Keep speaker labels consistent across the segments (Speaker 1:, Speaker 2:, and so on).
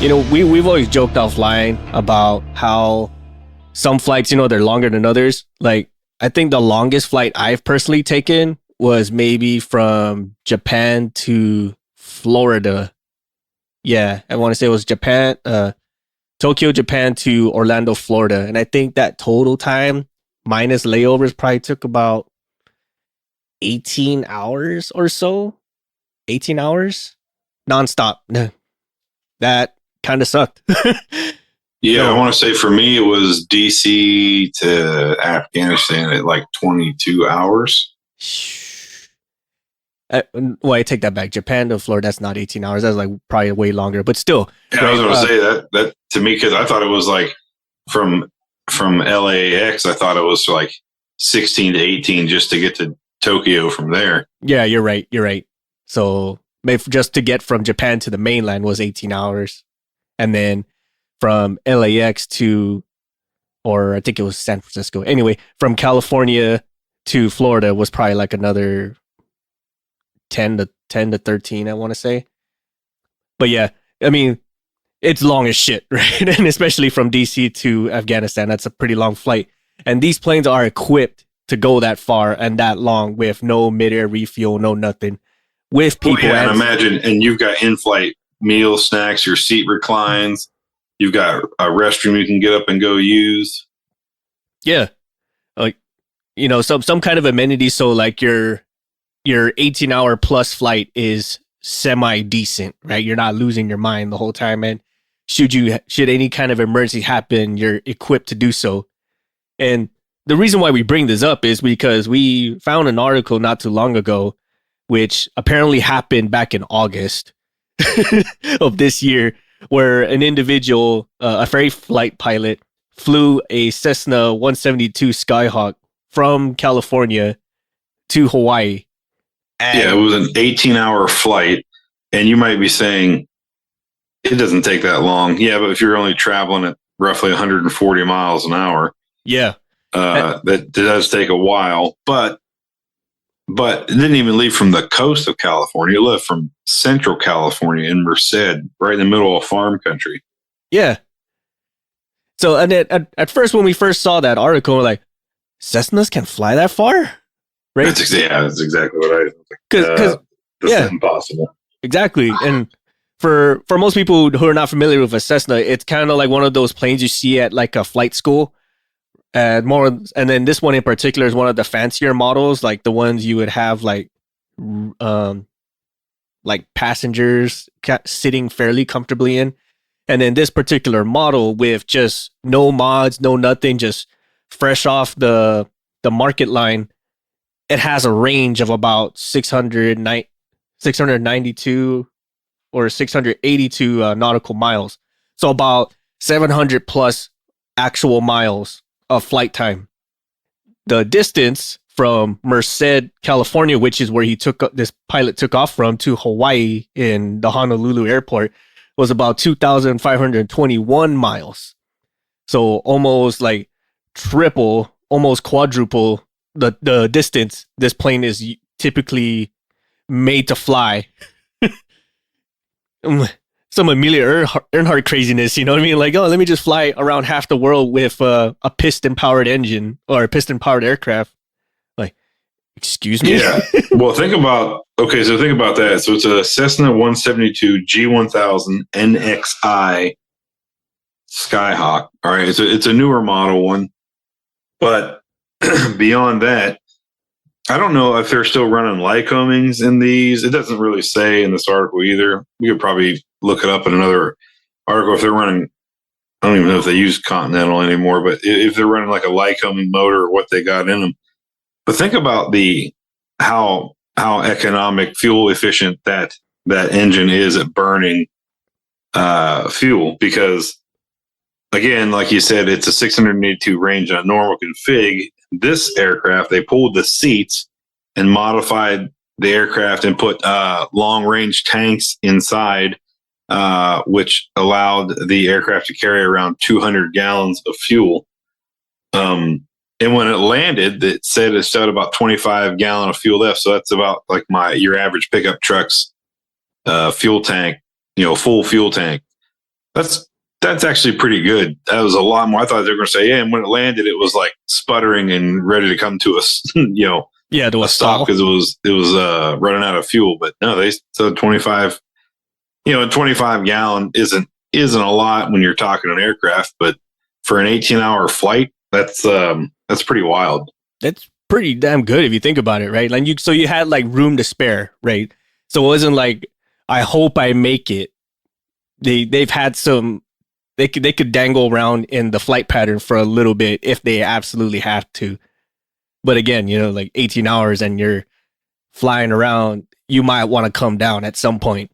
Speaker 1: we've always joked offline about how some flights, they're longer than others. Like, I think the longest flight I've personally taken was maybe from Japan to Florida. Yeah, I want to say it was Japan, Tokyo, Japan to Orlando, Florida. And I think that total time minus layovers probably took about 18 hours or so. 18 hours nonstop. That kind of sucked.
Speaker 2: Yeah, I want to say for me, it was DC to Afghanistan at like 22 hours.
Speaker 1: Well, I take that back. Japan to Florida, that's not 18 hours. That's like probably way longer, but still.
Speaker 2: Yeah, I was going to say that to me, because I thought it was like from LAX, I thought it was like 16 to 18 just to get to Tokyo from there.
Speaker 1: Yeah, you're right. So maybe just to get from Japan to the mainland was 18 hours. And then from LAX or I think it was San Francisco. Anyway, from California to Florida was probably like another 10 to 13, I want to say. But yeah, I mean, it's long as shit, right? And especially from DC to Afghanistan, that's a pretty long flight. And these planes are equipped to go that far and that long with no mid-air refuel, no nothing. With people.
Speaker 2: And imagine, and you've got in-flight meals, snacks, your seat reclines. You've got a restroom you can get up and go use.
Speaker 1: Yeah. Like, some kind of amenities. So like your 18-hour plus flight is semi-decent, right? You're not losing your mind the whole time. And should any kind of emergency happen, you're equipped to do so. And the reason why we bring this up is because we found an article not too long ago, which apparently happened back in August of this year, where an individual, a ferry flight pilot, flew a Cessna 172 Skyhawk from California to Hawaii.
Speaker 2: Yeah, it was an 18-hour flight, and you might be saying, it doesn't take that long. Yeah, but if you're only traveling at roughly 140 miles an hour,
Speaker 1: yeah,
Speaker 2: that does take a while. But it didn't even leave from the coast of California. It left from Central California in Merced, right in the middle of farm country.
Speaker 1: Yeah. So, and at first, when we first saw that article, we're like, Cessnas can fly that far? Right?
Speaker 2: That's exactly what I think.
Speaker 1: Because
Speaker 2: that's impossible.
Speaker 1: Exactly. And for most people who are not familiar with a Cessna, it's kind of like one of those planes you see at like a flight school. And then this one in particular is one of the fancier models, like the ones you would have like passengers sitting fairly comfortably in. And then this particular model with just no mods, no nothing, just fresh off the market line, it has a range of about 692 or 682 nautical miles. So about 700 plus actual miles of flight time. The distance from Merced, California, which is where this pilot took off from, to Hawaii in the Honolulu airport, was about 2,521 miles. So almost like triple, almost quadruple the distance this plane is typically made to fly. Some Amelia Earhart craziness, you know what I mean? Like, let me just fly around half the world with a piston-powered engine or a piston-powered aircraft. Like, excuse me?
Speaker 2: Yeah. Well, think about that. So it's a Cessna 172 G1000 NXI Skyhawk. All right. It's a newer model one. But beyond that, I don't know if they're still running Lycomings in these. It doesn't really say in this article either. We could probably look it up in another article if they're running. I don't even know if they use Continental anymore, but if they're running like a Lycoming motor or what they got in them. But think about how economic, fuel efficient that engine is at burning fuel, because again, like you said, it's a 682 range on a normal config. This aircraft, they pulled the seats and modified the aircraft and put long range tanks inside, which allowed the aircraft to carry around 200 gallons of fuel. And when it landed, it said it still had about 25 gallon of fuel left. So that's about like your average pickup truck's fuel tank, full fuel tank. That's actually pretty good. That was a lot more. I thought they were going to say, yeah, and when it landed, it was like sputtering and ready to come to us,
Speaker 1: To
Speaker 2: a
Speaker 1: a
Speaker 2: stop
Speaker 1: stall.
Speaker 2: because it was running out of fuel. But no, they said 25. A 25 gallon isn't a lot when you're talking an aircraft, but for an 18-hour flight, that's pretty wild.
Speaker 1: That's pretty damn good if you think about it, right? Like you had like room to spare, right? So it wasn't like I hope I make it. They've had some. They could dangle around in the flight pattern for a little bit if they absolutely have to. But again, like 18 hours and you're flying around, you might want to come down at some point.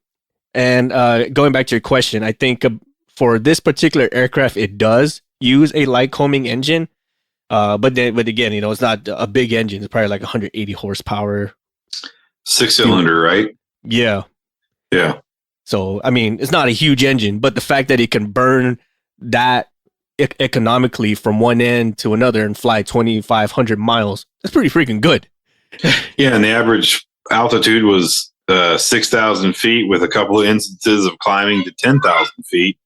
Speaker 1: And going back to your question, I think for this particular aircraft, it does use a Lycoming engine. But again, it's not a big engine. It's probably like 180 horsepower.
Speaker 2: 6-cylinder, right?
Speaker 1: Yeah.
Speaker 2: Yeah.
Speaker 1: So, I mean, it's not a huge engine, but the fact that it can burn that economically from one end to another and fly 2,500 miles, that's pretty freaking good.
Speaker 2: Yeah, and the average altitude was 6,000 feet with a couple of instances of climbing to 10,000 feet,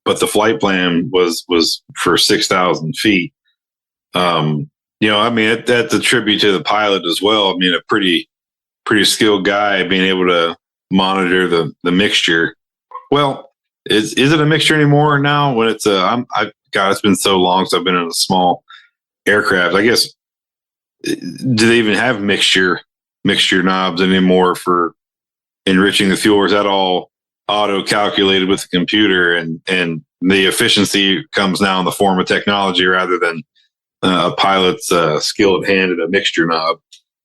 Speaker 2: but the flight plan was for 6,000 feet. I mean, that's a tribute to the pilot as well. I mean, a pretty skilled guy being able to monitor the mixture. Well, is it a mixture anymore now? When it's God, it's been so long since I've been in a small aircraft. I guess, do they even have mixture knobs anymore for enriching the fuel? Or is that all auto calculated with the computer, and the efficiency comes now in the form of technology rather than a pilot's skill at hand at a mixture knob?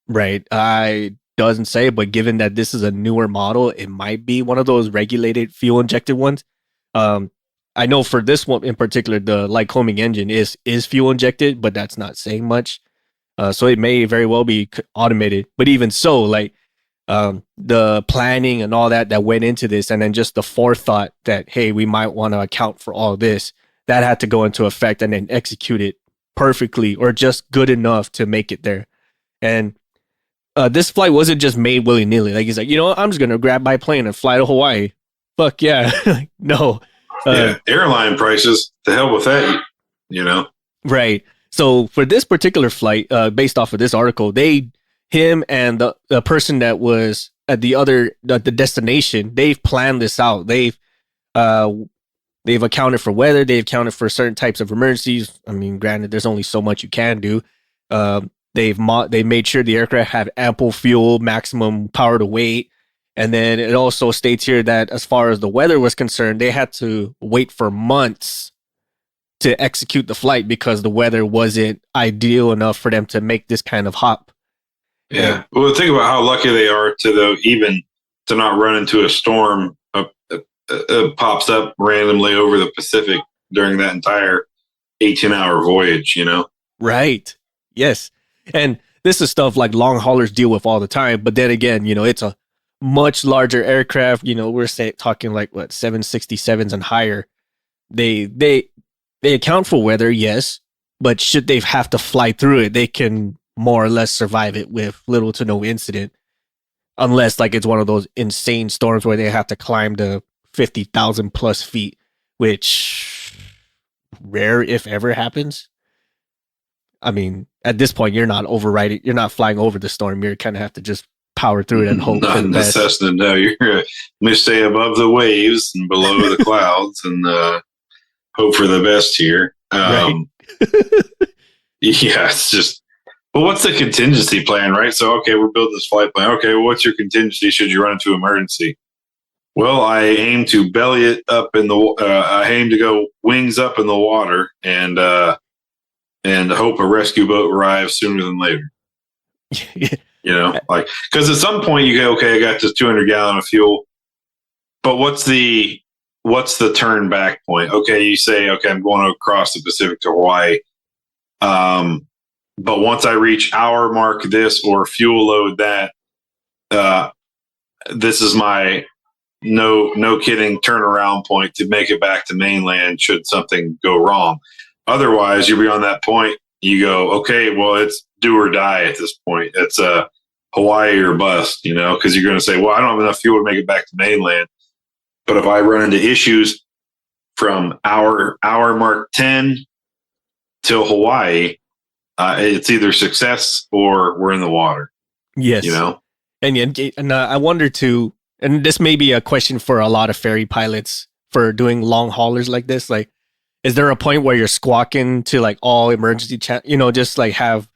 Speaker 1: Right. I doesn't say, but given that this is a newer model, it might be one of those regulated fuel injected ones. I know for this one in particular, the Lycoming engine is fuel injected, but that's not saying much. So it may very well be automated. But even so, like the planning and all that went into this, and then just the forethought that, hey, we might want to account for all this, that had to go into effect and then execute it perfectly or just good enough to make it there. And this flight wasn't just made willy nilly. Like he's like, I'm just gonna grab my plane and fly to Hawaii. Fuck yeah, no.
Speaker 2: Yeah, airline prices. To hell with that.
Speaker 1: Right. So for this particular flight, based off of this article, him and the person that was at the destination, they've planned this out. They've accounted for weather. They've accounted for certain types of emergencies. I mean, granted, there's only so much you can do. They made sure the aircraft had ample fuel, maximum power to weight. And then it also states here that as far as the weather was concerned, they had to wait for months to execute the flight because the weather wasn't ideal enough for them to make this kind of hop.
Speaker 2: Yeah. Well, think about how lucky they are even to not run into a storm pops up randomly over the Pacific during that entire 18-hour voyage,
Speaker 1: Right. Yes. And this is stuff like long haulers deal with all the time. But then again, it's a much larger aircraft. We're talking like 767s and higher. They account for weather, yes, but should they have to fly through it, they can more or less survive it with little to no incident, unless like it's one of those insane storms where they have to climb to 50,000 plus feet, which rare if ever happens. I mean, at this point, you're not flying over the storm. You kind of have to just power through it and hope for the best.
Speaker 2: Cessna, no, you're going to stay above the waves and below the clouds and hope for the best here.
Speaker 1: Right.
Speaker 2: Yeah, it's just, but what's the contingency plan, right? So, okay, we're building this flight plan. Okay, well, what's your contingency should you run into emergency? Well, I aim to belly it up I aim to go wings up in the water and hope a rescue boat arrives sooner than later. Because at some point you go, okay, I got this 200 gallon of fuel, but what's the turn back point? Okay, you say, okay, I'm going across the Pacific to Hawaii. But once I reach hour mark this or fuel load that, this is my no kidding turnaround point to make it back to mainland should something go wrong. Otherwise, you're beyond that point. You go, okay, well, it's do or die at this point. It's a Hawaii or bust, because you're going to say, well, I don't have enough fuel to make it back to mainland. But if I run into issues from hour mark 10 till Hawaii, it's either success or we're in the water.
Speaker 1: Yes.
Speaker 2: You know?
Speaker 1: And I wonder too, and this may be a question for a lot of ferry pilots for doing long haulers like this. Like, is there a point where you're squawking to like all emergency chat, just like have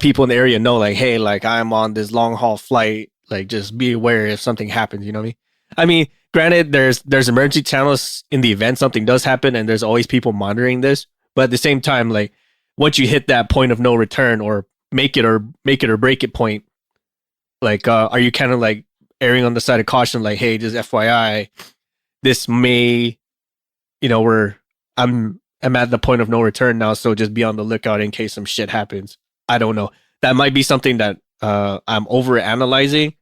Speaker 1: people in the area know like, hey, like I'm on this long haul flight, like just be aware if something happens, you know what I mean? I mean, granted, there's emergency channels in the event something does happen, and there's always people monitoring this. But at the same time, like once you hit that point of no return or make it or break it point, like are you kind of like erring on the side of caution, like, hey, just FYI, this may, I'm at the point of no return now, so just be on the lookout in case some shit happens. I don't know. That might be something that I'm over analyzing,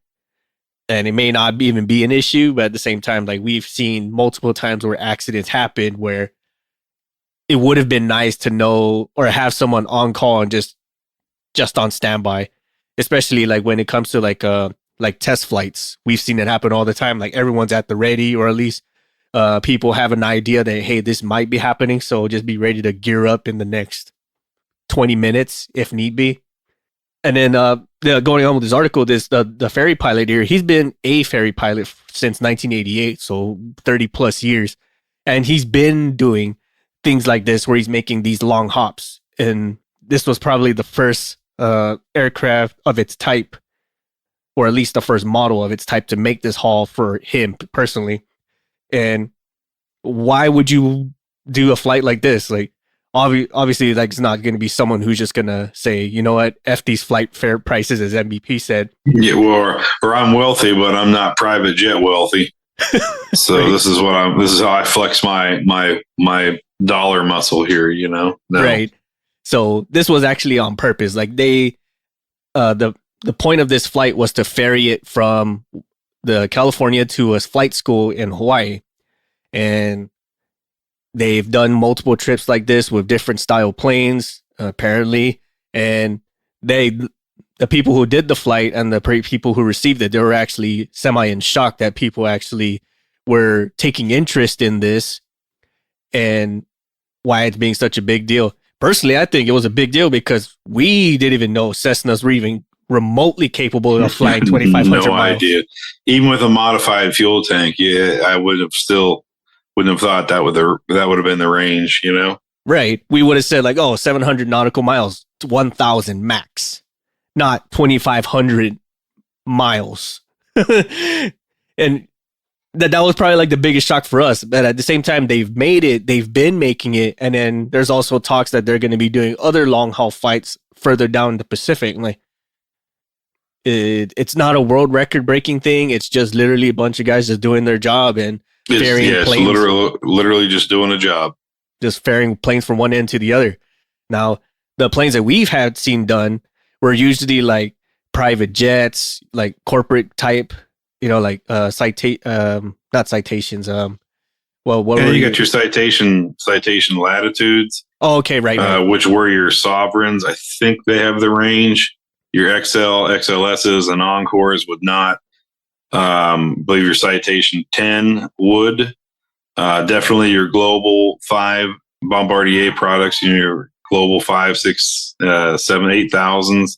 Speaker 1: and it may not even be an issue, but at the same time, like we've seen multiple times where accidents happen where it would have been nice to know or have someone on call and just on standby, especially like when it comes to like test flights. We've seen it happen all the time. Like everyone's at the ready, or at least people have an idea that, hey, this might be happening, so just be ready to gear up in the next 20 minutes if need be. And then going on with this article, the ferry pilot here, he's been a ferry pilot since 1988, so 30 plus years, and he's been doing things like this where he's making these long hops. And this was probably the first aircraft of its type, or at least the first model of its type, to make this haul for him personally. And why would you do a flight like this? Like, obviously, like, it's not going to be someone who's just going to say, you know what, F these flight fare prices, as MVP said.
Speaker 2: Yeah, well, or I'm wealthy, but I'm not private jet wealthy. So
Speaker 1: right.
Speaker 2: this is how I flex my dollar muscle here, No.
Speaker 1: Right. So this was actually on purpose. Like they, the point of this flight was to ferry it from the California to a flight school in Hawaii. And they've done multiple trips like this with different style planes, apparently. And the people who did the flight and the people who received it, they were actually semi in shock that people actually were taking interest in this and why it's being such a big deal. Personally, I think it was a big deal because we didn't even know Cessnas were even remotely capable of flying 2,500 miles.
Speaker 2: No idea. Even with a modified fuel tank, I wouldn't have thought that would have been the range,
Speaker 1: Right. We would have said like, 700 nautical miles, 1,000 max, not 2,500 miles. And that was probably like the biggest shock for us. But at the same time, they've been making it. And then there's also talks that they're going to be doing other long haul flights further down the Pacific. Like, it's not a world record breaking thing. It's just literally a bunch of guys just doing their job and ferrying planes.
Speaker 2: It's literally just doing a job.
Speaker 1: Just ferrying planes from one end to the other. Now, the planes that we've had seen done were usually like private jets, like corporate type, like not citations. What
Speaker 2: you got your citation latitudes.
Speaker 1: Oh, okay, right.
Speaker 2: Which were your sovereigns. I think they have the range. Your XLSs and Encores would not. I believe your citation 10 would. Definitely your Global 5 Bombardier products, your Global 5, 6, 7, 8,000s.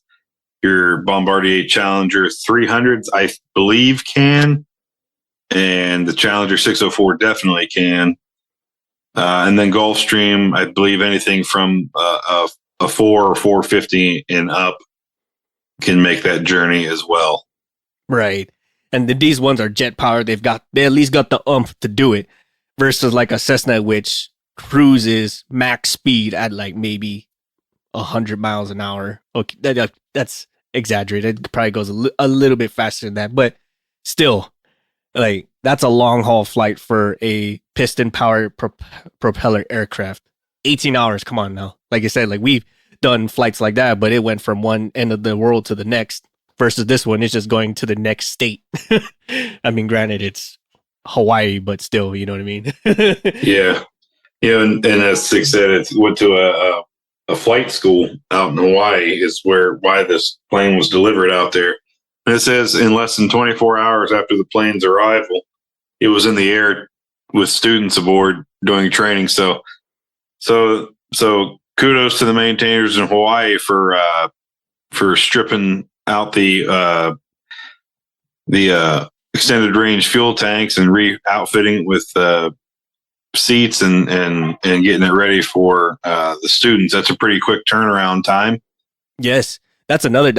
Speaker 2: Your Bombardier Challenger 300s, I believe, can. And the Challenger 604 definitely can. And then Gulfstream, I believe anything from a 4 or 450 and up can make that journey as well.
Speaker 1: Right. And these ones are jet powered. They at least got the oomph to do it, versus like a Cessna, which cruises max speed at like maybe 100 miles an hour. Okay, that's exaggerated. It probably goes a little bit faster than that, but still, like, that's a long haul flight for a piston powered propeller aircraft. 18 hours. Come on now. Like I said, like we've done flights like that, but it went from one end of the world to the next, versus this one is just going to the next state. I mean, granted, it's Hawaii, but still, you know what I mean?
Speaker 2: Yeah. And as Sig said, it went to a flight school out in Hawaii is why this plane was delivered out there. And it says in less than 24 hours after the plane's arrival, it was in the air with students aboard doing training. So kudos to the maintainers in Hawaii for stripping out the extended range fuel tanks and re-outfitting with seats and getting it ready for the students. That's a pretty quick turnaround time.
Speaker 1: Yes, that's another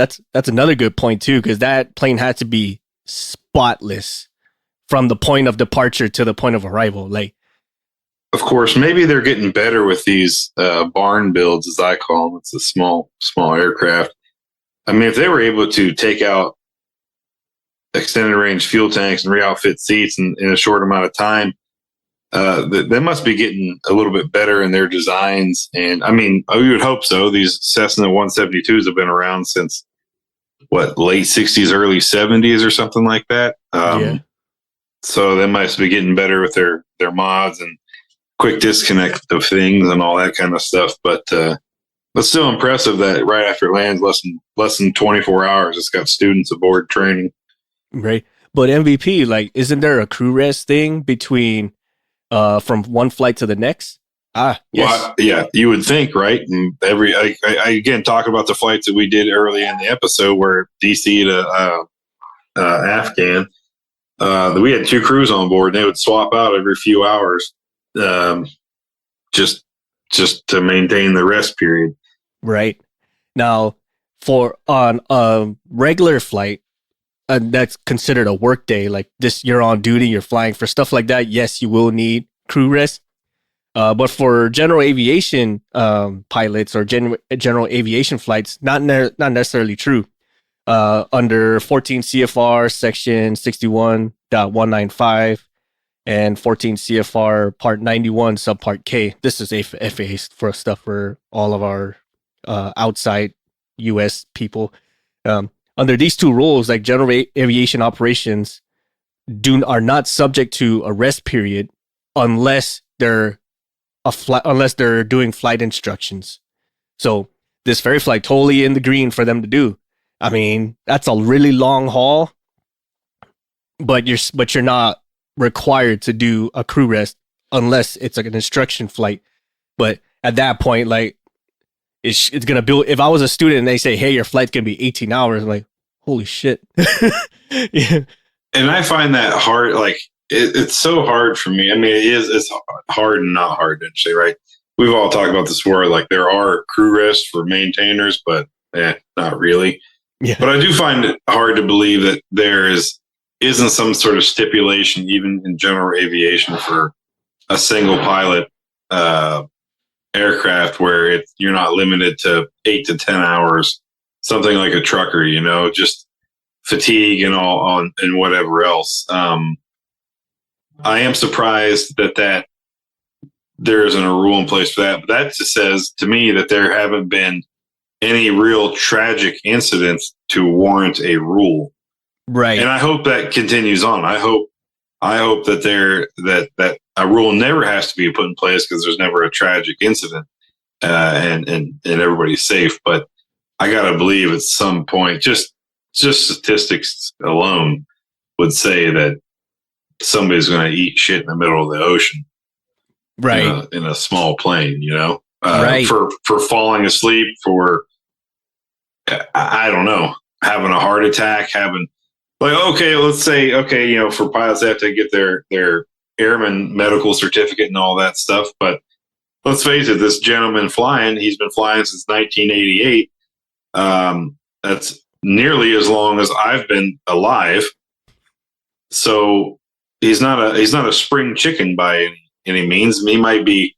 Speaker 1: good point too, because that plane had to be spotless from the point of departure to the point of arrival. Like,
Speaker 2: of course, maybe they're getting better with these barn builds, as I call them. It's a small aircraft. I mean, if they were able to take out extended range fuel tanks and re-outfit seats in a short amount of time, they must be getting a little bit better in their designs. And I mean, we would hope so. These Cessna 172s have been around since late 60s, early 70s or something like that.
Speaker 1: yeah.
Speaker 2: So they must be getting better with their mods and quick disconnect of things and all that kind of stuff. But still impressive that right after it lands, less than 24 hours, it's got students aboard training.
Speaker 1: Right. But MVP, like, isn't there a crew rest thing between from one flight to the next? Yes.
Speaker 2: Well, yeah, you would think, right? And I again talk about the flights that we did early in the episode where DC to Afghan. We had two crews on board, and they would swap out every few hours, just to maintain the rest period.
Speaker 1: Right. Now, for on a regular flight, that's considered a work day. Like this, you're on duty, you're flying for stuff like that. Yes, you will need crew rest. But for general aviation pilots or general aviation flights, not necessarily true. Under 14 CFR section 61.195 and 14 CFR part 91 subpart K. This is FAA for stuff for all of our outside U.S. people. Under these two rules, like general aviation operations are not subject to a rest period unless they're doing flight instructions. So this ferry flight totally in the green for them to do. I mean, that's a really long haul, but you're not required to do a crew rest unless it's like an instruction flight. But at that point, like it's gonna build. If I was a student and they say, "Hey, your flight's gonna be 18 hours," I'm like, "Holy shit!" Yeah.
Speaker 2: And I find that hard. Like it's so hard for me. I mean, it's hard and not hard actually, right? We've all talked about this before. Like there are crew rests for maintainers, but not really.
Speaker 1: Yeah.
Speaker 2: But I do find it hard to believe that there isn't some sort of stipulation, even in general aviation, for a single pilot aircraft where you're not limited to 8 to 10 hours, something like a trucker, just fatigue and and whatever else. I am surprised that there isn't a rule in place for that. But that just says to me that there haven't been any real tragic incidents to warrant a rule.
Speaker 1: Right.
Speaker 2: And I hope that continues on. I hope that that a rule never has to be put in place because there's never a tragic incident and everybody's safe. But I gotta believe at some point, just statistics alone would say that somebody's going to eat shit in the middle of the ocean,
Speaker 1: right?
Speaker 2: In a small plane,
Speaker 1: right?
Speaker 2: For falling asleep, for I don't know, having a heart attack, let's say, for pilots they have to get their airman medical certificate and all that stuff. But let's face it, this gentleman he's been flying since 1988. That's nearly as long as I've been alive. So he's not a spring chicken by any means. He might be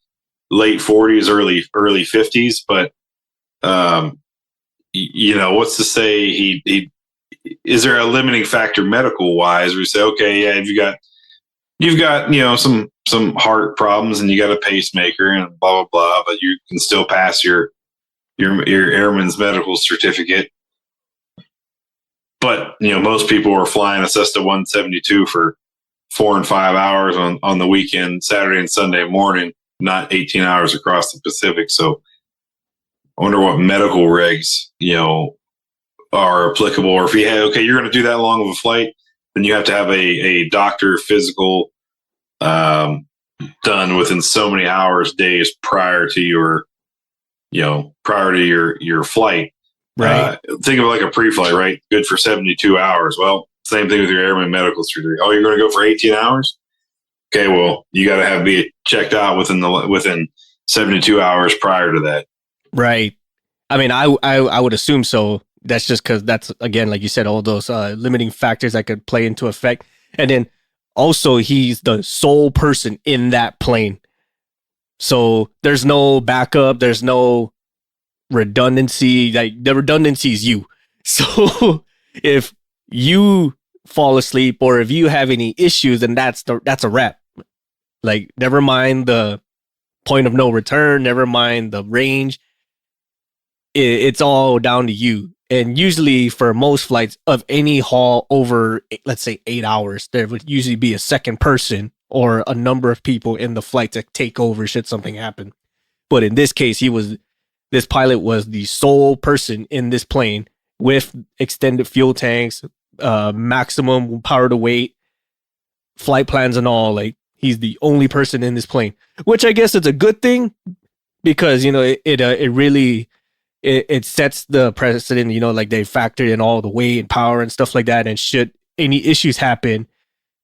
Speaker 2: late 40s, early 50s, but what's to say he is there a limiting factor medical wise where you say, okay, yeah, you've got some heart problems and you got a pacemaker and blah blah blah, but you can still pass your airman's medical certificate. But most people are flying a Cessna 172 for 4 and 5 hours on the weekend, Saturday and Sunday morning, not 18 hours across the Pacific. So I wonder what medical regs, are applicable. Or if you're going to do that long of a flight, then you have to have a doctor physical, done within so many hours, days prior to your, prior to your flight.
Speaker 1: Right.
Speaker 2: Think of it like a pre-flight, right? Good for 72 hours. Well, same thing with your airman medical surgery. Oh, you're going to go for 18 hours? Okay, well, you got to be checked out within 72 hours prior to that.
Speaker 1: Right. I mean, I would assume so. That's just because that's, again, like you said, all those limiting factors that could play into effect. And then also, he's the sole person in that plane. So there's no backup. There's no redundancy. Like, the redundancy is you. So if you fall asleep or if you have any issues, then that's a wrap. Like, never mind the point of no return. Never mind the range. It's all down to you. And usually for most flights of any haul over, let's say, 8 hours, there would usually be a second person or a number of people in the flight to take over should something happen. But in this case, this pilot was the sole person in this plane with extended fuel tanks, maximum power to weight, flight plans and all. Like, he's the only person in this plane, which I guess is a good thing because, it really... It sets the precedent, like they factored in all the weight and power and stuff like that. And should any issues happen,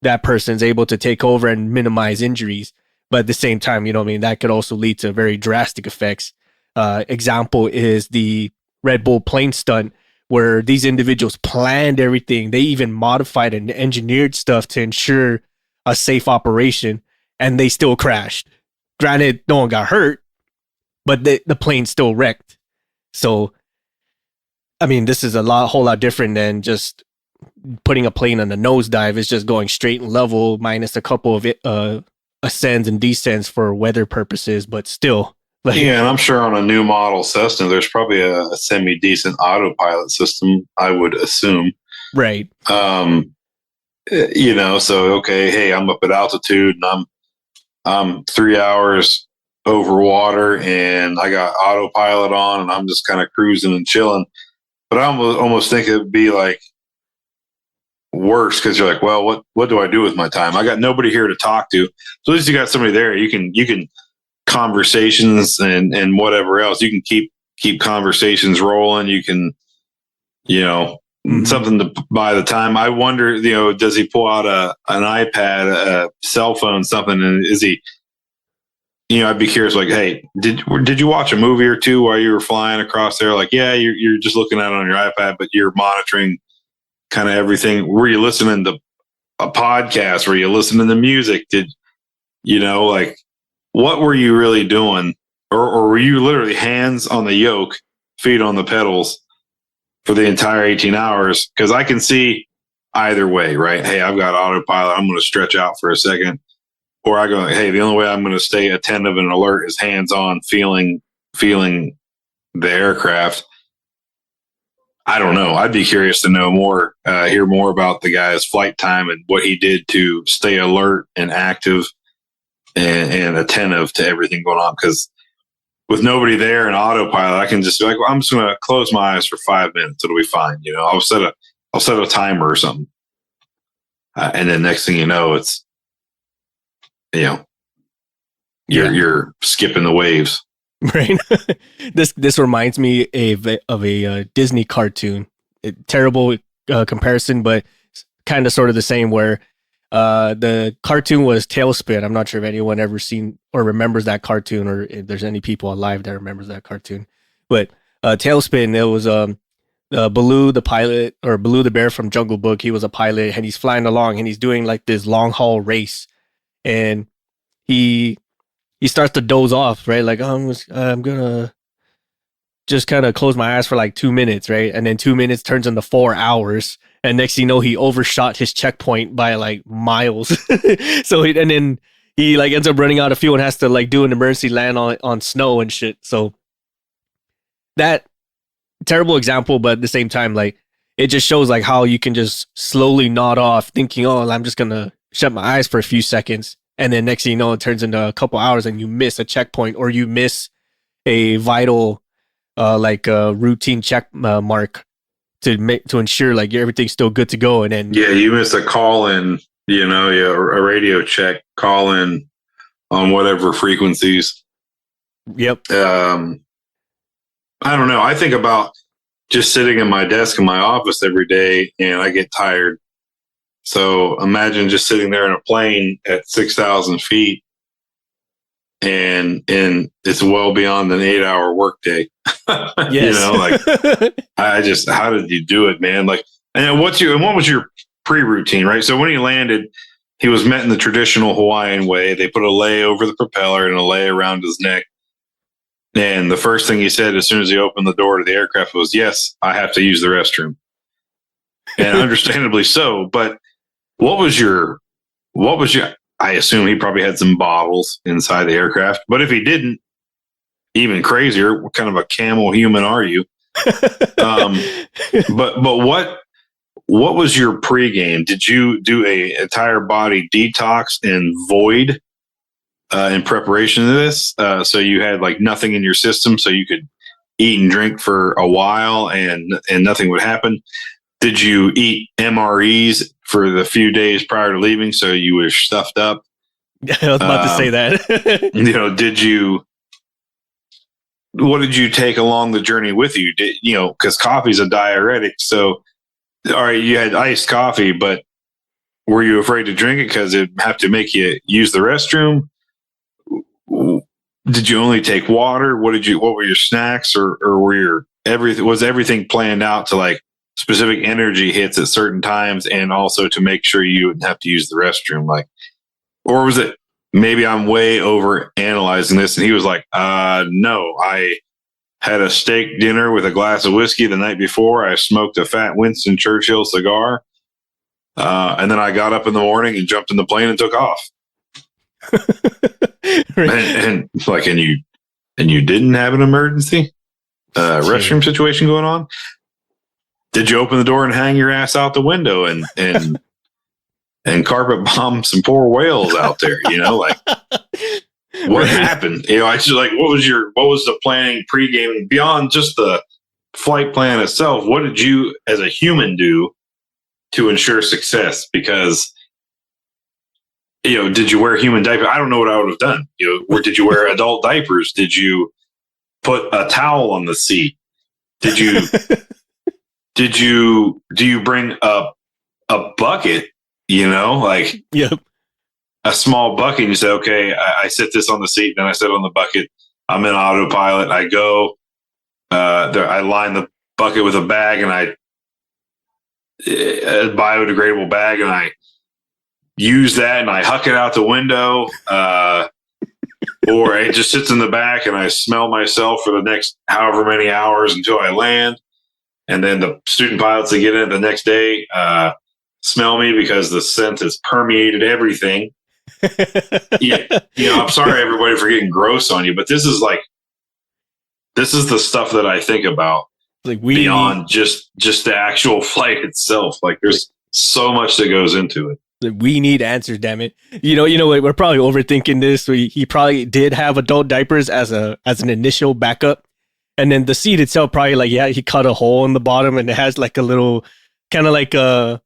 Speaker 1: that person's able to take over and minimize injuries. But at the same time, that could also lead to very drastic effects. Example is the Red Bull plane stunt where these individuals planned everything. They even modified and engineered stuff to ensure a safe operation, and they still crashed. Granted, no one got hurt, but the plane still wrecked. So, I mean, this is whole lot different than just putting a plane on a nosedive. It's just going straight and level minus a couple of ascends and descends for weather purposes, but still.
Speaker 2: And I'm sure on a new model Cessna, there's probably a semi-decent autopilot system, I would assume.
Speaker 1: Right.
Speaker 2: So, okay, hey, I'm up at altitude and I'm 3 hours over water and I got autopilot on and I'm just kind of cruising and chilling. But I almost think it'd be like worse because you're like, well, what do I do with my time? I got nobody here to talk to. So at least you got somebody there. You can conversations and whatever else. You can keep conversations rolling. You can, something to buy the time. I wonder, does he pull out an iPad, a cell phone, something, and is he? I'd be curious, like, hey, did you watch a movie or two while you were flying across there? Like, yeah, you're just looking at it on your iPad, but you're monitoring kind of everything. Were you listening to a podcast? Were you listening to music? Like, what were you really doing? Or were you literally hands on the yoke, feet on the pedals for the entire 18 hours? Because I can see either way, right? Hey, I've got autopilot. I'm going to stretch out for a second. Or I go, hey, the only way I'm going to stay attentive and alert is hands-on, feeling the aircraft. I don't know. I'd be curious to know more, hear more about the guy's flight time and what he did to stay alert and active and attentive to everything going on. Because with nobody there and autopilot, I can just be like, well, I'm just going to close my eyes for 5 minutes. It'll be fine. I'll set a timer or something. And then next thing you know, it's, you're skipping the waves.
Speaker 1: Right. This reminds me of a Disney cartoon. Terrible comparison, but kind of sort of the same. Where the cartoon was Tailspin. I'm not sure if anyone ever seen or remembers that cartoon, or if there's any people alive that remembers that cartoon. But Tailspin, it was Baloo the pilot, or Baloo the bear from Jungle Book. He was a pilot, and he's flying along, and he's doing like this long haul race. And he starts to doze off, right? Like, I'm gonna just kind of close my eyes for like 2 minutes, right? And then 2 minutes turns into 4 hours, and next thing you know, he overshot his checkpoint by like miles. So then he like ends up running out of fuel and has to like do an emergency land on snow and shit. So that terrible example, but at the same time, like, it just shows like how you can just slowly nod off, thinking, oh, I'm just gonna shut my eyes for a few seconds, and then next thing you know, it turns into a couple hours, and you miss a checkpoint or you miss a vital, routine check mark to ensure like everything's still good to go. And then
Speaker 2: you miss a call in, a radio check, call in on whatever frequencies.
Speaker 1: Yep.
Speaker 2: I don't know. I think about just sitting at my desk in my office every day, and I get tired. So imagine just sitting there in a plane at 6,000 feet, and it's well beyond an 8-hour workday.
Speaker 1: Yes.
Speaker 2: How did you do it, man? Like, and what was your pre-routine, right? So when he landed, he was met in the traditional Hawaiian way. They put a lei over the propeller and a lei around his neck. And the first thing he said as soon as he opened the door to the aircraft was, "Yes, I have to use the restroom." And understandably so. But what was your, I assume he probably had some bottles inside the aircraft. But if he didn't, even crazier, what kind of a camel human are you? But what was your pregame? Did you do a entire body detox and void in preparation to this? So you had like nothing in your system, so you could eat and drink for a while, and nothing would happen. Did you eat MREs for the few days prior to leaving, so you were stuffed up?
Speaker 1: I was about to say that.
Speaker 2: What did you take along the journey with you? Because coffee's a diuretic. So, all right, you had iced coffee, but were you afraid to drink it because it'd have to make you use the restroom? Did you only take water? What were your snacks, or was everything planned out to like specific energy hits at certain times, and also to make sure you wouldn't have to use the restroom? Like, or was it, maybe I'm way over analyzing this, and he was like, no, I had a steak dinner with a glass of whiskey the night before. I smoked a fat Winston Churchill cigar. And then I got up in the morning and jumped in the plane and took off. and you didn't have an emergency restroom situation going on? Did you open the door and hang your ass out the window and carpet bomb some poor whales out there? What happened? I just like, what was the planning pregame beyond just the flight plan itself? What did you as a human do to ensure success? Because did you wear human diapers? I don't know what I would have done. Or did you wear adult diapers? Did you put a towel on the seat? Did you do you bring a bucket?
Speaker 1: Yep.
Speaker 2: A small bucket. And you say, okay, I set this on the seat, then I sit on the bucket. I'm in autopilot. I go. I line the bucket with a bag, and a biodegradable bag, and I use that, and I huck it out the window, or it just sits in the back, and I smell myself for the next however many hours until I land. And then the student pilots that get in the next day smell me because the scent has permeated everything. I'm sorry, everybody, for getting gross on you, but this is the stuff that I think about. Like beyond just the actual flight itself. Like there's so much that goes into it.
Speaker 1: We need answers, damn it. We're probably overthinking this. He probably did have adult diapers as an initial backup. And then the seat itself probably he cut a hole in the bottom, and it has like a little kind of like the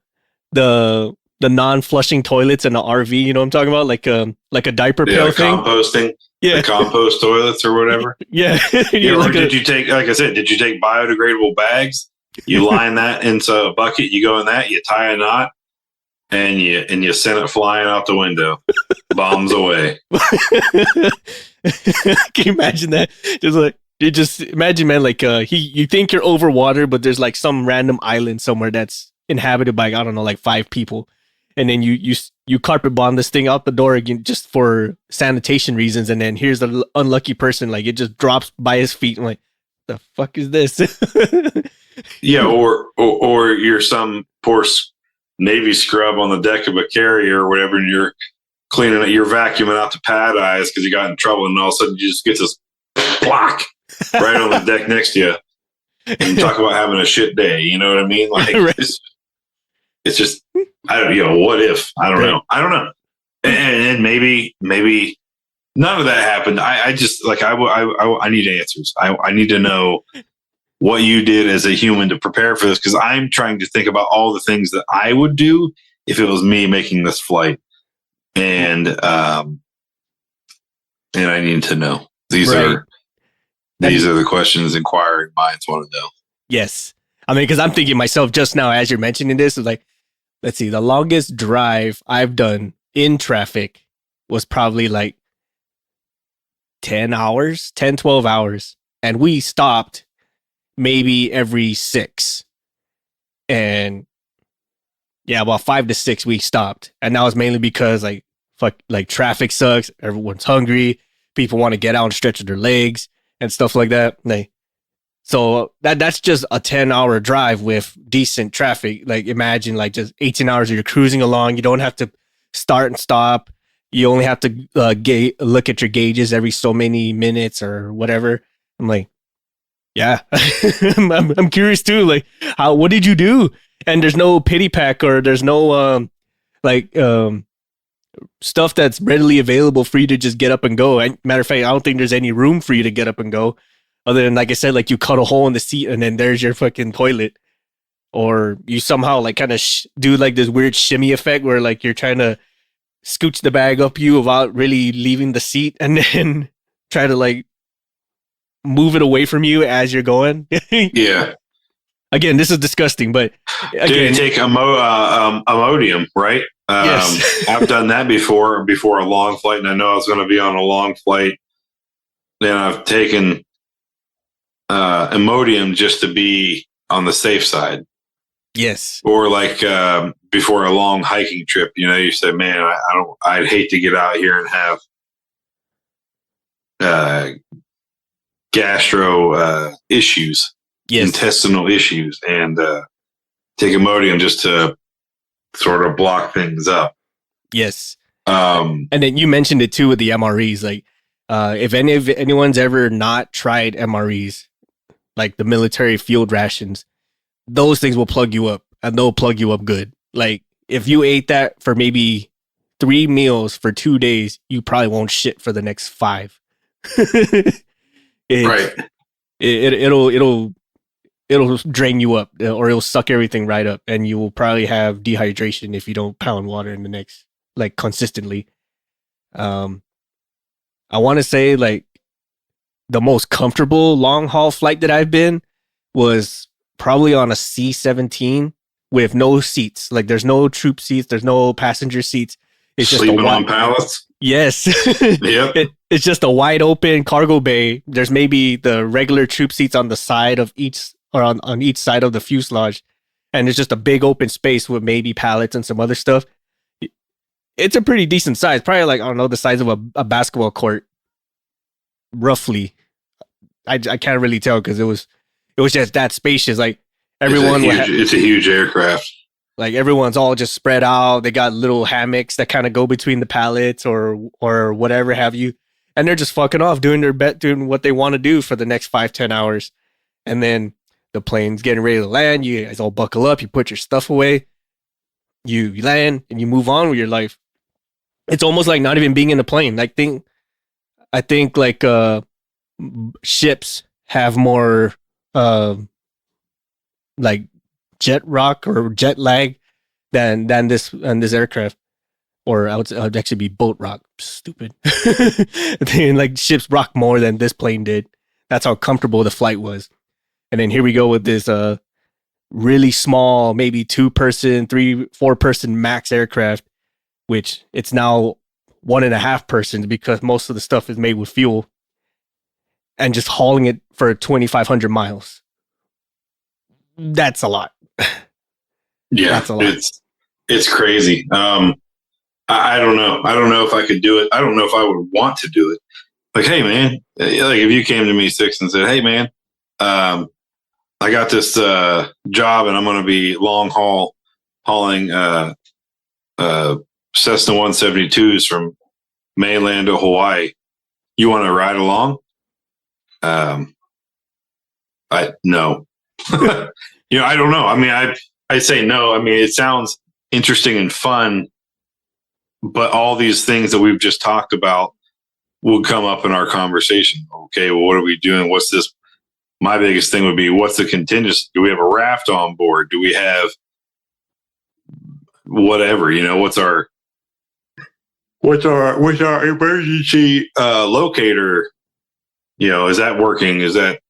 Speaker 1: non-flushing toilets in the RV, you know what I'm talking about? Like a diaper pail thing.
Speaker 2: Composting. Yeah. The compost toilets or whatever.
Speaker 1: Yeah.
Speaker 2: Did you take, like I said, did you take biodegradable bags? You line that into a bucket, you go in that, you tie a knot, and you send it flying out the window. Bombs away.
Speaker 1: Can you imagine that? Just imagine, man, you think you're over water, but there's like some random island somewhere that's inhabited by, I don't know, like 5 people. And then you carpet bomb this thing out the door again just for sanitation reasons, and then here's the unlucky person, like it just drops by his feet. I'm like, the fuck is this?
Speaker 2: Yeah, or you're some poor Navy scrub on the deck of a carrier or whatever, and you're cleaning it, you're vacuuming out the pad eyes because you got in trouble, and all of a sudden you just get this block right on the deck next to you. And talk about having a shit day, you know what I mean? Like right. It's just, I don't, what if? I don't know. And maybe none of that happened. I just I need answers. I need to know what you did as a human to prepare for this, because I'm trying to think about all the things that I would do if it was me making this flight. And And I need to know. These
Speaker 1: Right.
Speaker 2: are the questions inquiring minds want to know.
Speaker 1: Yes. I mean, because I'm thinking myself just now as you're mentioning this, is like, let's see, the longest drive I've done in traffic was probably like 10 hours, 10, 12 hours. And we stopped maybe every 6. And yeah, about 5 to 6 we stopped. And that was mainly because like traffic sucks, everyone's hungry, people want to get out and stretch their legs and stuff like that. So that's just a 10-hour drive with decent traffic. Like imagine like just 18 hours you're cruising along. You don't have to start and stop. You only have to look at your gauges every so many minutes or whatever. I'm like, yeah, I'm curious too. Like, what did you do? And there's no pity pack or there's no stuff that's readily available for you to just get up and go. Matter of fact, I don't think there's any room for you to get up and go. Other than, like I said, like you cut a hole in the seat and then there's your fucking toilet. Or you somehow like kind of do like this weird shimmy effect where like you're trying to scooch the bag up you without really leaving the seat and then try to like move it away from you as you're going.
Speaker 2: Yeah.
Speaker 1: Again, this is disgusting, but again,
Speaker 2: do you take Imodium, right?
Speaker 1: Yes.
Speaker 2: I've done that before a long flight, and I know I was going to be on a long flight. Then I've taken Imodium just to be on the safe side.
Speaker 1: Yes.
Speaker 2: Or like before a long hiking trip, you say, man, I'd hate to get out here and have gastro issues, intestinal issues, and take Imodium just to sort of block things up.
Speaker 1: Yes. And then you mentioned it too with the MREs. Like, if anyone's ever not tried MREs, like the military field rations, those things will plug you up, and they'll plug you up good. Like, if you ate that for maybe 3 meals for 2 days, you probably won't shit for the next 5.
Speaker 2: Right.
Speaker 1: It'll drain you up, or it'll suck everything right up, and you will probably have dehydration if you don't pound water in the next, like, consistently. I want to say like the most comfortable long haul flight that I've been was probably on a C-17 with no seats. Like, there's no troop seats, there's no passenger seats. It's just
Speaker 2: sleeping on pallets.
Speaker 1: Yes.
Speaker 2: Yep.
Speaker 1: It's just a wide open cargo bay. There's maybe the regular troop seats on the side of each, or on each side of the fuselage. And it's just a big open space with maybe pallets and some other stuff. It's a pretty decent size. Probably like, I don't know, the size of a basketball court. Roughly. I can't really tell because it was just that spacious. Like, everyone
Speaker 2: it's a huge aircraft.
Speaker 1: Like, everyone's all just spread out. They got little hammocks that kind of go between the pallets or whatever have you. And they're just fucking off doing what they want to do for the next 5-10 hours. And then the plane's getting ready to land. You guys all buckle up. You put your stuff away. You land and you move on with your life. It's almost like not even being in a plane. I think like ships have more like jet rock or jet lag than this aircraft, or I would actually be boat rock. Stupid. Like, ships rock more than this plane did. That's how comfortable the flight was. And then here we go with this really small, maybe 2-person, 3-4-person max aircraft, which it's now 1.5 persons because most of the stuff is made with fuel, and just hauling it for 2,500 miles. That's a lot.
Speaker 2: Yeah,
Speaker 1: that's a lot.
Speaker 2: It's crazy. I don't know. I don't know if I could do it. I don't know if I would want to do it. Like, hey man, like if you came to me, Six, and said, hey man, I got this job and I'm going to be hauling Cessna 172s from mainland to Hawaii. You want to ride along? No. I don't know. I mean, I say no. I mean, it sounds interesting and fun, but all these things that we've just talked about will come up in our conversation. Okay, well, what are we doing? What's this? My biggest thing would be, what's the contingency? Do we have a raft on board? Do we have whatever? What's our With our emergency locator, is that working? Is that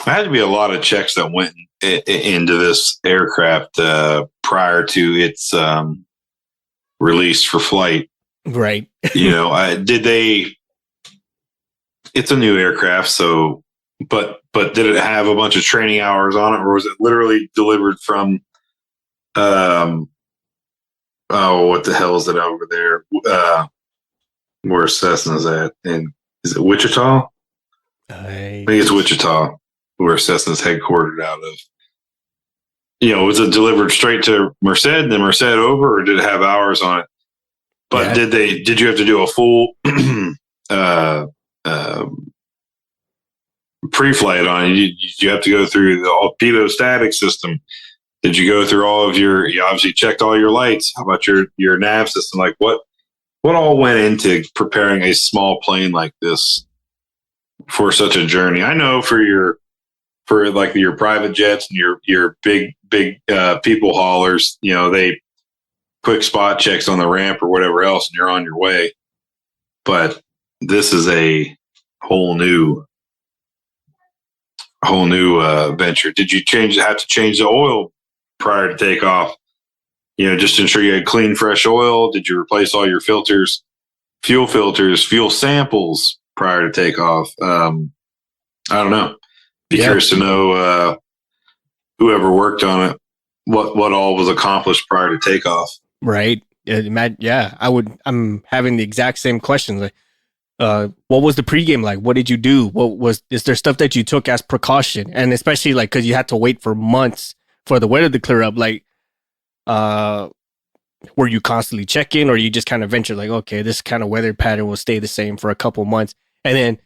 Speaker 2: there had to be a lot of checks that went into this aircraft prior to its release for flight.
Speaker 1: Right.
Speaker 2: Did they? It's a new aircraft, so but did it have a bunch of training hours on it, or was it literally delivered from? Oh, what the hell is it over there? Where Cessna's at? And is it Wichita? I think it's Wichita, where Cessna's headquartered out of. Was it delivered straight to Merced and then Merced over, or did it have hours on it? But did you have to do a full pre-flight on it? Did you have to go through the albedo-static system? Did you go through all of you obviously checked all your lights? How about your nav system? Like what all went into preparing a small plane like this for such a journey? I know for your private jets and your big people haulers, they quick spot checks on the ramp or whatever else, and you're on your way. But this is a whole new venture. Did you have to change the oil prior to takeoff? Just to ensure you had clean, fresh oil. Did you replace all your filters, fuel samples prior to takeoff? I don't know. Be curious to know whoever worked on it, what all was accomplished prior to takeoff.
Speaker 1: Right. Yeah. I'm having the exact same questions. Like, what was the pregame like? What did you do? Is there stuff that you took as precaution? And especially like, cause you had to wait for months for the weather to clear up. Like, were you constantly checking, or you just kind of ventured like, okay, this kind of weather pattern will stay the same for a couple months? And then,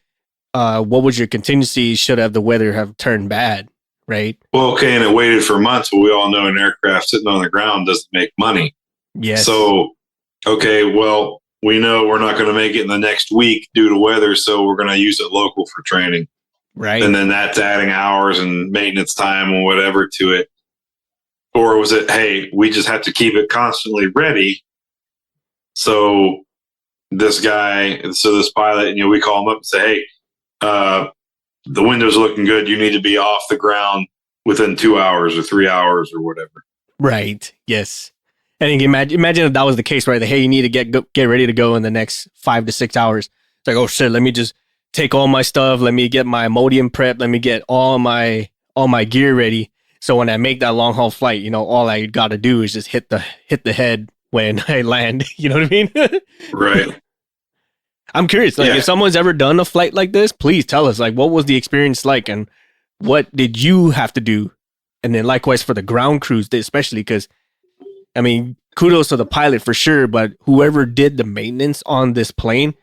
Speaker 1: what was your contingency should have the weather have turned bad? Right.
Speaker 2: Well, okay. And it waited for months, but we all know an aircraft sitting on the ground doesn't make money.
Speaker 1: Yes.
Speaker 2: So, okay, well, we know we're not going to make it in the next week due to weather, so we're going to use it local for training.
Speaker 1: Right.
Speaker 2: And then that's adding hours and maintenance time and whatever to it. Or was it, hey, we just have to keep it constantly ready? So this pilot, we call him up and say, hey, the window's looking good. You need to be off the ground within 2 hours or 3 hours or whatever.
Speaker 1: Right. Yes. And you can imagine if that was the case, right? That, hey, you need to get ready to go in the next 5 to 6 hours. It's like, oh shit, let me just take all my stuff. Let me get my Imodium prep. Let me get all my gear ready. So when I make that long haul flight, all I got to do is just hit the head when I land. You know what I mean?
Speaker 2: Right.
Speaker 1: I'm curious. Like, if someone's ever done a flight like this, please tell us. Like, what was the experience like, and what did you have to do? And then likewise for the ground crews, especially because, I mean, kudos to the pilot for sure, but whoever did the maintenance on this plane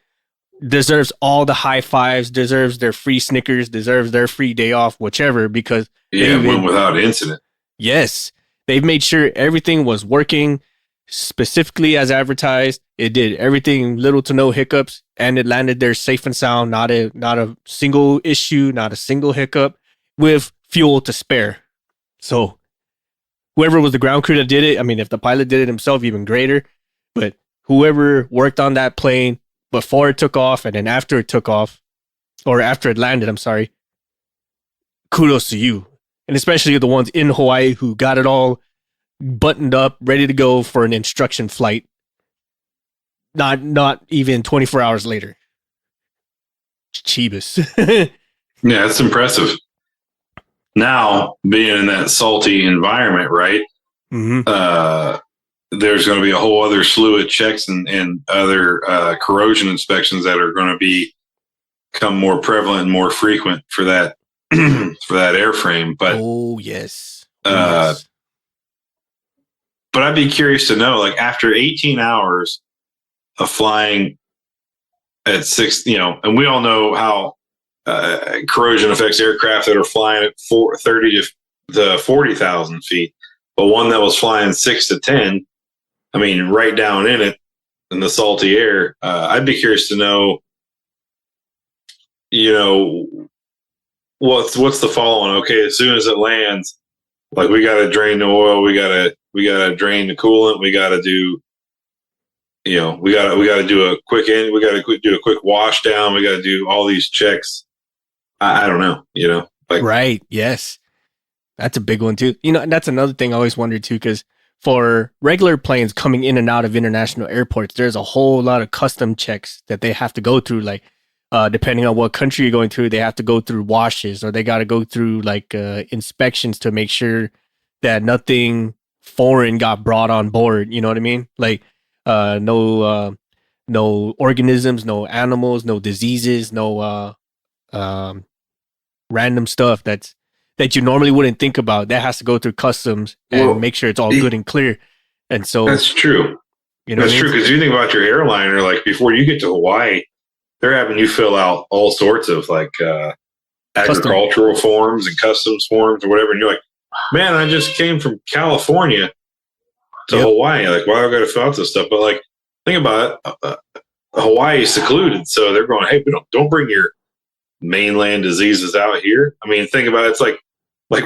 Speaker 1: deserves all the high fives, deserves their free Snickers, deserves their free day off, whichever, because
Speaker 2: it went without incident.
Speaker 1: Yes. They've made sure everything was working specifically as advertised. It did everything, little to no hiccups, and it landed there safe and sound. Not a single issue, not a single hiccup, with fuel to spare. So whoever was the ground crew that did it, I mean, if the pilot did it himself, even greater. But whoever worked on that plane before it took off and then after it took off, or after it landed, I'm sorry, kudos to you. And especially the ones in Hawaii who got it all buttoned up, ready to go for an instruction flight. Not even 24 hours later. Chibis.
Speaker 2: Yeah, it's impressive. Now, being in that salty environment, right?
Speaker 1: Mm-hmm.
Speaker 2: There's going to be a whole other slew of checks and other corrosion inspections that are going to become more prevalent and more frequent for that for that airframe. But
Speaker 1: yes.
Speaker 2: But I'd be curious to know, like, after 18 hours of flying at 6, and we all know how corrosion affects aircraft that are flying at 30 to 40,000 feet. But one that was flying 6 to 10, I mean, right down in it, in the salty air, I'd be curious to know, what's the follow-on? Okay, as soon as it lands, like, we got to drain the oil, we got to drain the coolant, we got to do we got to do a quick end. We got to do a quick wash down. We got to do all these checks. I don't know, like,
Speaker 1: Right. Yes. That's a big one too. And that's another thing I always wondered too, because for regular planes coming in and out of international airports, there's a whole lot of custom checks that they have to go through. Like, depending on what country you're going through, they have to go through washes, or they got to go through like inspections to make sure that nothing foreign got brought on board. You know what I mean? Like, no organisms, no animals, no diseases, no random stuff that you normally wouldn't think about. That has to go through customs and make sure it's all good and clear. And so
Speaker 2: that's true. That's true, because you think about your airliner, like before you get to Hawaii, they're having you fill out all sorts of like agricultural forms and customs forms or whatever, and you're like, man, I just came from California to Hawaii. Like, why do I got to fill out this stuff? But like, think about it. Hawaii is secluded, so they're going, hey, we don't bring your mainland diseases out here. I mean, think about it. It's like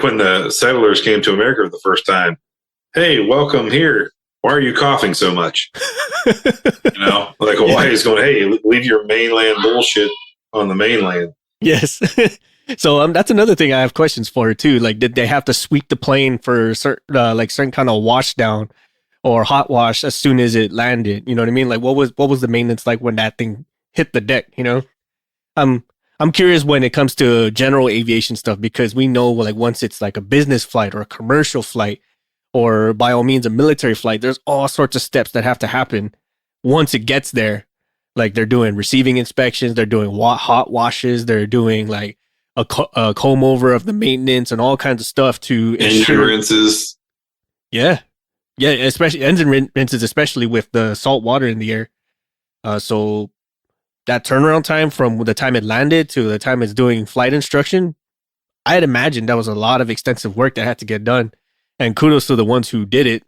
Speaker 2: when the settlers came to America for the first time. Hey, welcome here. Why are you coughing so much? Like Hawaii is going, hey, leave your mainland bullshit on the mainland.
Speaker 1: Yes. So that's another thing I have questions for too. Like, did they have to sweep the plane for certain kind of wash down or hot wash as soon as it landed? You know what I mean? Like, what was the maintenance like when that thing hit the deck? I'm curious when it comes to general aviation stuff, because we know like once it's like a business flight or a commercial flight, or by all means a military flight, there's all sorts of steps that have to happen once it gets there. Like, they're doing receiving inspections, they're doing hot washes, they're doing like a comb over of the maintenance and all kinds of stuff to
Speaker 2: engine rinses.
Speaker 1: Yeah, especially engine rinses, especially with the salt water in the air. So that turnaround time from the time it landed to the time it's doing flight instruction, I'd imagine that was a lot of extensive work that had to get done. And kudos to the ones who did it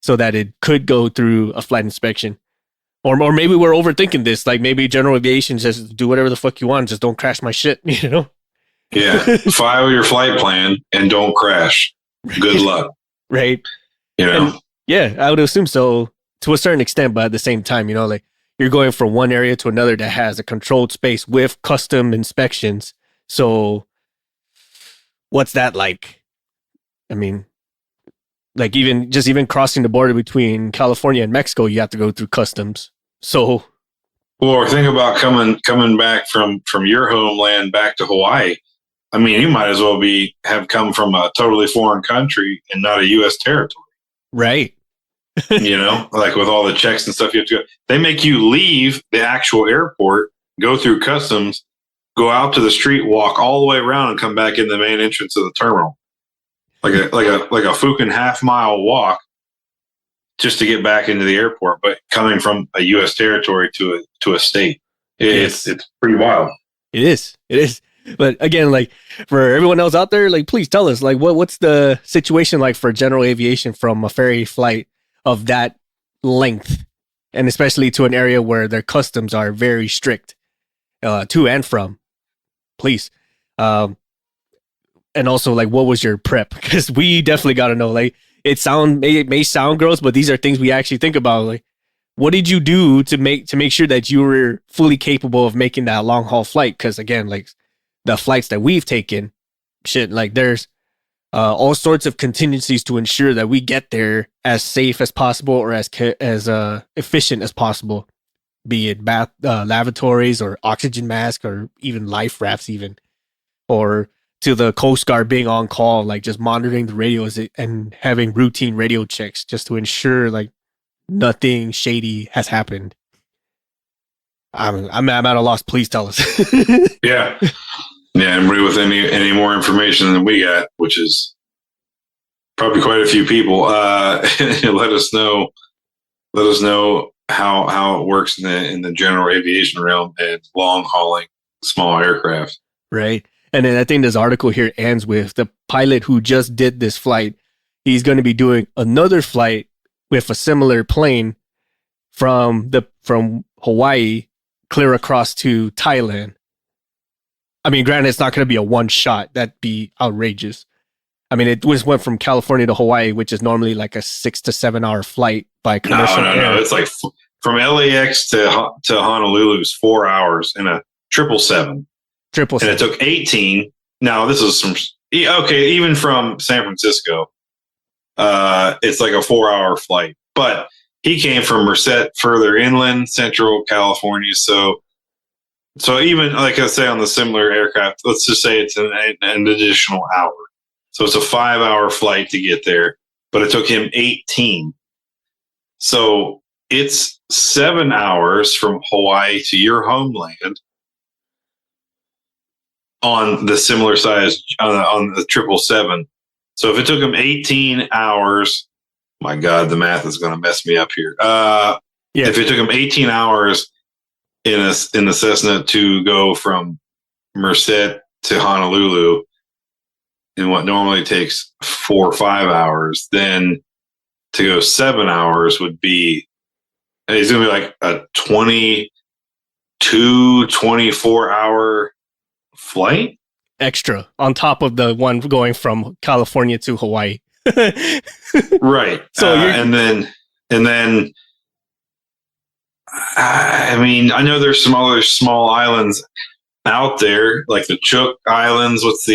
Speaker 1: so that it could go through a flight inspection. Or maybe we're overthinking this. Like, maybe general aviation says, do whatever the fuck you want, just don't crash my shit,
Speaker 2: Yeah. File your flight plan and don't crash. Good luck.
Speaker 1: Right. And, yeah, I would assume so to a certain extent, but at the same time, like, you're going from one area to another that has a controlled space with custom inspections. So what's that like? I mean, like, even crossing the border between California and Mexico, you have to go through customs. So,
Speaker 2: or think about coming back from your homeland back to Hawaii. I mean, you might as well have come from a totally foreign country and not a U.S. territory.
Speaker 1: Right.
Speaker 2: Like with all the checks and stuff you have to go. They make you leave the actual airport, go through customs, go out to the street, walk all the way around, and come back in the main entrance of the terminal. Like a fucking half-mile walk just to get back into the airport, but coming from a U.S. territory to a state. It's pretty wild.
Speaker 1: It is. But again, like, for everyone else out there, like, please tell us, like, what's the situation like for general aviation from a ferry flight of that length, and especially to an area where their customs are very strict to and from. Please. And also, like, what was your prep? Because we definitely got to know. Like, it may sound gross, but these are things we actually think about. Like, what did you do to make sure that you were fully capable of making that long haul flight? Because again, like, the flights that we've taken, like, there's all sorts of contingencies to ensure that we get there as safe as possible or as efficient as possible, be it bath lavatories or oxygen masks or even life rafts, even, or to the Coast Guard being on call, like, just monitoring the radios and having routine radio checks just to ensure like nothing shady has happened. I'm at a loss. Please tell us.
Speaker 2: Yeah. Yeah, and with any more information than we got, which is probably quite a few people, let us know. Let us know how it works in the general aviation realm and long hauling small aircraft.
Speaker 1: Right, and then I think this article here ends with the pilot who just did this flight. He's going to be doing another flight with a similar plane from Hawaii clear across to Thailand. I mean, granted, it's not going to be a one shot. That'd be outrageous. I mean, it just went from California to Hawaii, which is normally like a 6 to 7 hour flight by commercial air.
Speaker 2: No. It's like from LAX to Honolulu is 4 hours in a 777. And it took 18. Now this is okay. Even from San Francisco, it's like a 4 hour flight. But he came from Merced, further inland, Central California. So even like I say on the similar aircraft, let's just say it's an additional hour. So it's a 5 hour flight to get there, but it took him 18. So it's 7 hours from Hawaii to your homeland on the similar size on the 777. So if it took him 18 hours, my God, the math is going to mess me up here. If it took him 18 hours in the Cessna to go from Merced to Honolulu in what normally takes 4 or 5 hours, then to go 7 hours would be, it's going to be like a 24 hour flight
Speaker 1: extra on top of the one going from California to Hawaii.
Speaker 2: Right. So and then I mean, I know there's some other small islands out there, like the Chook Islands. What's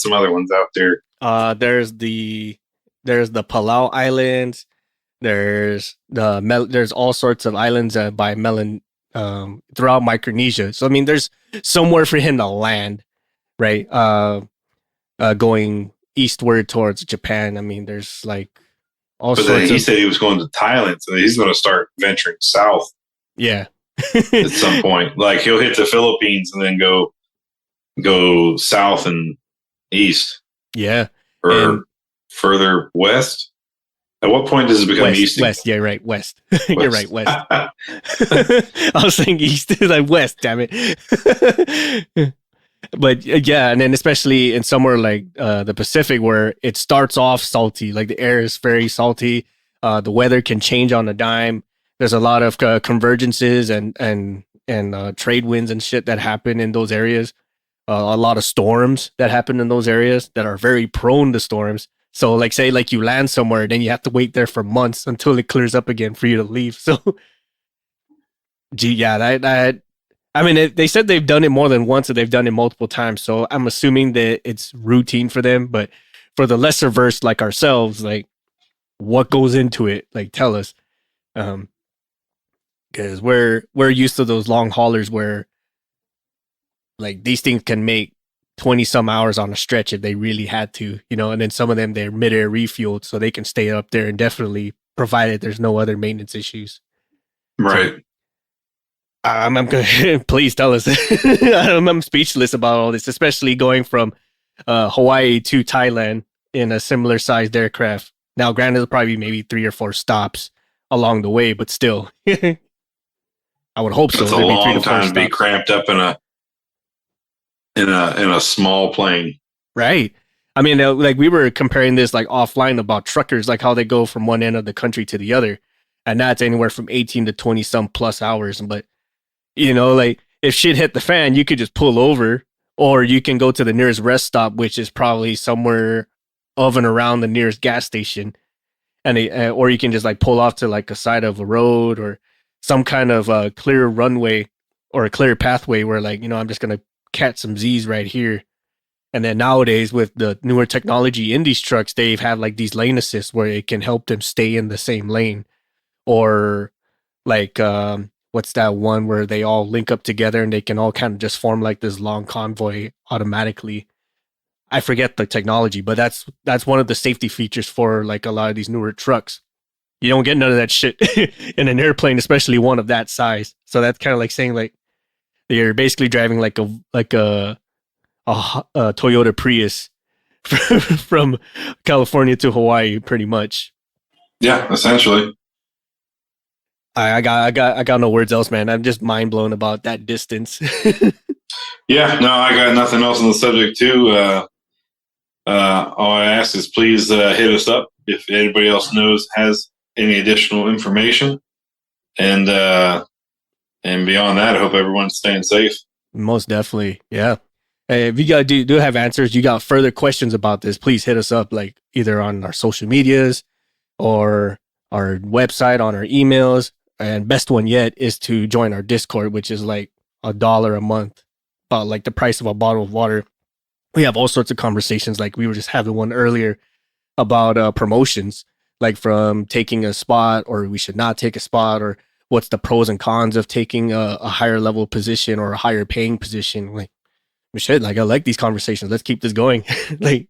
Speaker 2: some other ones out there?
Speaker 1: There's the Palau Islands. There's all sorts of islands by throughout Micronesia. So I mean, there's somewhere for him to land, right? Going eastward towards Japan. I mean, there's like all sorts. But then
Speaker 2: he said he was going to Thailand, so he's going to start venturing south.
Speaker 1: Yeah.
Speaker 2: At some point, like he'll hit the Philippines and then go south and east.
Speaker 1: Yeah.
Speaker 2: Or further west. At what point does it become east?
Speaker 1: West, yeah, right, west. You're right, west. I was saying east, like west, damn it. But yeah, and then especially in somewhere like the Pacific where it starts off salty, like the air is very salty. The weather can change on a dime. There's a lot of convergences and trade winds and shit that happen in those areas. A lot of storms that happen in those areas that are very prone to storms. So like say like you land somewhere, then you have to wait there for months until it clears up again for you to leave. So gee, yeah, that I mean, they said they've done it more than once, and they've done it multiple times. So I'm assuming that it's routine for them. But for the lesser versed like ourselves, like what goes into it? Like tell us, because we're used to those long haulers where like these things can make 20 some hours on a stretch if they really had to, you know. And then some of them they're mid-air refueled, so they can stay up there indefinitely, provided there's no other maintenance issues.
Speaker 2: Right.
Speaker 1: So, I'm good. Please tell us. I'm speechless about all this, especially going from Hawaii to Thailand in a similar sized aircraft. Now, granted, it'll probably be maybe 3 or 4 stops along the way, but still, I would hope so.
Speaker 2: It's a long time to be cramped up in a small plane.
Speaker 1: Right. I mean, like we were comparing this like offline about truckers, like how they go from one end of the country to the other, and that's anywhere from 18 to 20 some plus hours. But you know, like if shit hit the fan, you could just pull over, or you can go to the nearest rest stop, which is probably somewhere of and around the nearest gas station, and or you can just like pull off to like a side of a road or some kind of clear runway or a clear pathway where like, you know, I'm just gonna catch some Z's right here. And then nowadays with the newer technology in these trucks, they've had like these lane assists where it can help them stay in the same lane, or like what's that one where they all link up together and they can all kind of just form like this long convoy automatically. I forget the technology, but that's one of the safety features for like a lot of these newer trucks. You don't get none of that shit in an airplane, especially one of that size. So that's kind of like saying like you're basically driving like a Toyota Prius from California to Hawaii, pretty much.
Speaker 2: Yeah, essentially.
Speaker 1: I got no words else, man. I'm just mind blown about that distance.
Speaker 2: Yeah, no, I got nothing else on the subject too. All I ask is please hit us up if anybody else has any additional information, and beyond that, I hope everyone's staying safe.
Speaker 1: Most definitely, yeah. Hey, if you guys do have answers, you got further questions about this, please hit us up, like either on our social medias or our website, on our emails. And best one yet is to join our Discord, which is like $1 a month, about like the price of a bottle of water. We have all sorts of conversations. Like we were just having one earlier about promotions, like from taking a spot or we should not take a spot, or what's the pros and cons of taking a higher level position or a higher paying position. Like, shit, like I like these conversations. Let's keep this going. Like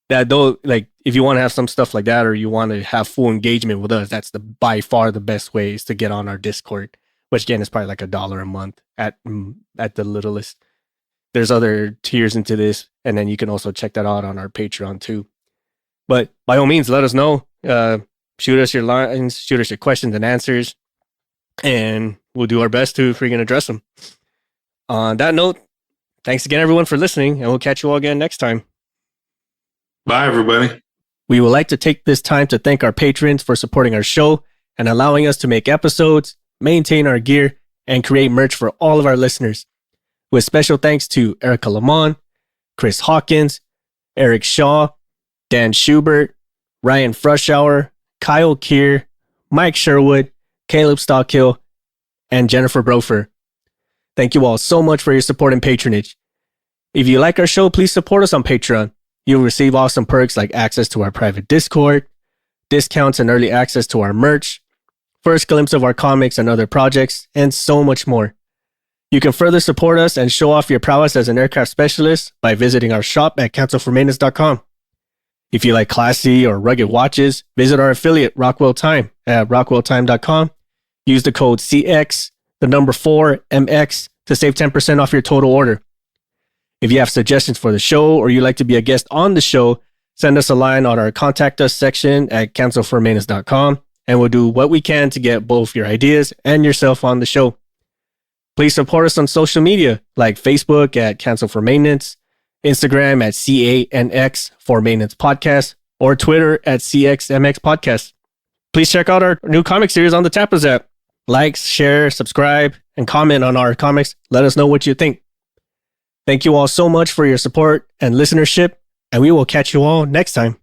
Speaker 1: that though, like if you want to have some stuff like that or you want to have full engagement with us, that's by far the best way is to get on our Discord, which again is probably like $1 a month at the littlest. There's other tiers into this, and then you can also check that out on our Patreon too. But by all means, let us know. Shoot us your lines, shoot us your questions and answers, and we'll do our best to freaking address them. On that note, thanks again, everyone, for listening, and we'll catch you all again next time.
Speaker 2: Bye, everybody.
Speaker 1: We would like to take this time to thank our patrons for supporting our show and allowing us to make episodes, maintain our gear, and create merch for all of our listeners. With special thanks to Erica Lamont, Chris Hawkins, Eric Shaw, Dan Schubert, Ryan Frushauer, Kyle Keir, Mike Sherwood, Caleb Stockhill, and Jennifer Brofer. Thank you all so much for your support and patronage. If you like our show, please support us on Patreon. You'll receive awesome perks like access to our private Discord, discounts and early access to our merch, first glimpse of our comics and other projects, and so much more. You can further support us and show off your prowess as an aircraft specialist by visiting our shop at cancelformaintenance.com. If you like classy or rugged watches, visit our affiliate Rockwell Time at rockwelltime.com. Use the code CX, the number 4MX to save 10% off your total order. If you have suggestions for the show or you'd like to be a guest on the show, send us a line on our contact us section at cancelformaintenance.com, and we'll do what we can to get both your ideas and yourself on the show. Please support us on social media like Facebook at Cancel for Maintenance, Instagram at CANX for Maintenance Podcast, or Twitter at CXMX Podcast. Please check out our new comic series on the Tapas app. Like, share, subscribe, and comment on our comics. Let us know what you think. Thank you all so much for your support and listenership, and we will catch you all next time.